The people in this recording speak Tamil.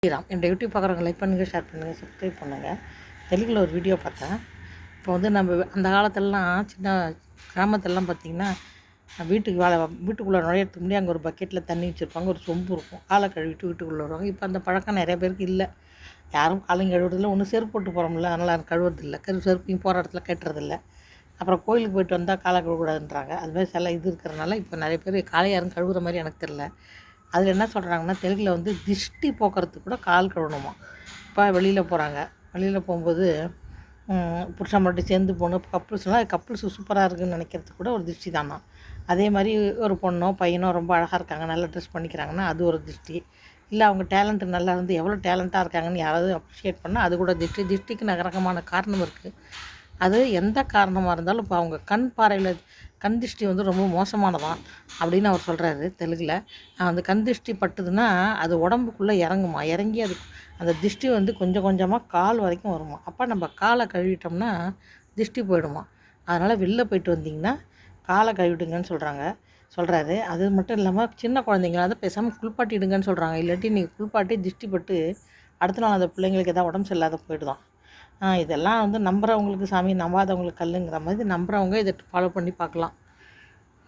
ஸ்ரீராம் என்னோட யூடியூப் பார்க்குறவங்க லைக் பண்ணுங்கள், ஷேர் பண்ணுங்கள், சப்ஸ்கிரைப் பண்ணுங்கள். தெலுங்கில் ஒரு வீடியோ பார்த்தேன். இப்போ வந்து நம்ம அந்த காலத்துலலாம் சின்ன கிராமத்துலலாம் பார்த்திங்கன்னா வீட்டுக்குள்ளே நுழையிறதுக்கு முன்னாடி அங்கே ஒரு பக்கெட்டில் தண்ணி வச்சுருப்பாங்க, ஒரு சொம்பு இருக்கும். காலை கழுவிட்டு வீட்டுக்குள்ளே வருவாங்க. இப்போ அந்த பழக்கம் நிறைய பேருக்கு இல்லை. யாரும் காலையும் கழுவுறதில்ல. ஒன்று செருப்பு போட்டு போகிறோம்ல, அதனால் யாரும் கழுவுறதில்ல. செருப்பையும் போகிற இடத்துல கட்டுறதில்ல. அப்புறம் கோயிலுக்கு போயிட்டு வந்தால் காலை கழுவக்கூடாதுன்றாங்க. அதுமாதிரி சில இது இருக்கிறனால இப்போ நிறைய பேர் காலை யாரும் கழுவுற மாதிரி எனக்கு தெரில. அதில் என்ன சொல்கிறாங்கன்னா, தெலுங்கில் வந்து திஷ்டி போக்குறதுக்கு கூட கால் கழுவணுமா. இப்போ வெளியில் போகிறாங்க, வெளியில் போகும்போது புருஷன் மட்டும் சேர்ந்து போகணும். கப்புள்ஸ்லாம் கப்புள்ஸ் சூப்பராக இருக்குதுன்னு நினைக்கிறதுக்கு கூட ஒரு திருஷ்டி தானா. அதே மாதிரி ஒரு பொண்ணோ பையனோ ரொம்ப அழகாக இருக்காங்க, நல்லா ட்ரெஸ் பண்ணிக்கிறாங்கன்னா அது ஒரு திருஷ்டி. இல்லை அவங்க டேலண்ட்டு நல்லா இருந்து எவ்வளோ டேலண்ட்டாக இருக்காங்கன்னு யாராவது அப்ரிஷியேட் பண்ணால் அது கூட திஷ்டிக்கு நகரகமான காரணம் இருக்குது. அது எந்த காரணமாக இருந்தாலும் இப்போ அவங்க கண் பார்வையில் கண் திருஷ்டி வந்து ரொம்ப மோசமானதான் அப்படின்னு அவர் சொல்கிறாரு தெலுங்கில். அந்த கண் திருஷ்டி பட்டுதுன்னா அது உடம்புக்குள்ளே இறங்குமா, இறங்கி அது அந்த திருஷ்டி வந்து கொஞ்சம் கொஞ்சமாக கால் வரைக்கும் வருமா. அப்போ நம்ம காலை கழுவிட்டோம்னா திருஷ்டி போயிடுமா. அதனால் வெளில போயிட்டு வந்திங்கன்னா காலை கழுவிடுங்கன்னு சொல்கிறாரு. அது மட்டும் இல்லாமல் சின்ன குழந்தைங்கள அதை பேசாமல் குளிப்பாட்டிடுங்கன்னு சொல்கிறாங்க. இல்லாட்டி நீங்கள் குளிப்பாட்டி திருஷ்டி பட்டு அடுத்த நாள் அந்த பிள்ளைங்களுக்கு எதாவது உடம்பு சரியில்லாத போயிடுதான். இதெல்லாம் வந்து நம்புகிறவங்களுக்கு சாமி, நம்பாதவங்களுக்கு கல்லுங்கிற மாதிரி நம்புகிறவங்க இதை ஃபாலோ பண்ணி பார்க்கலாம்.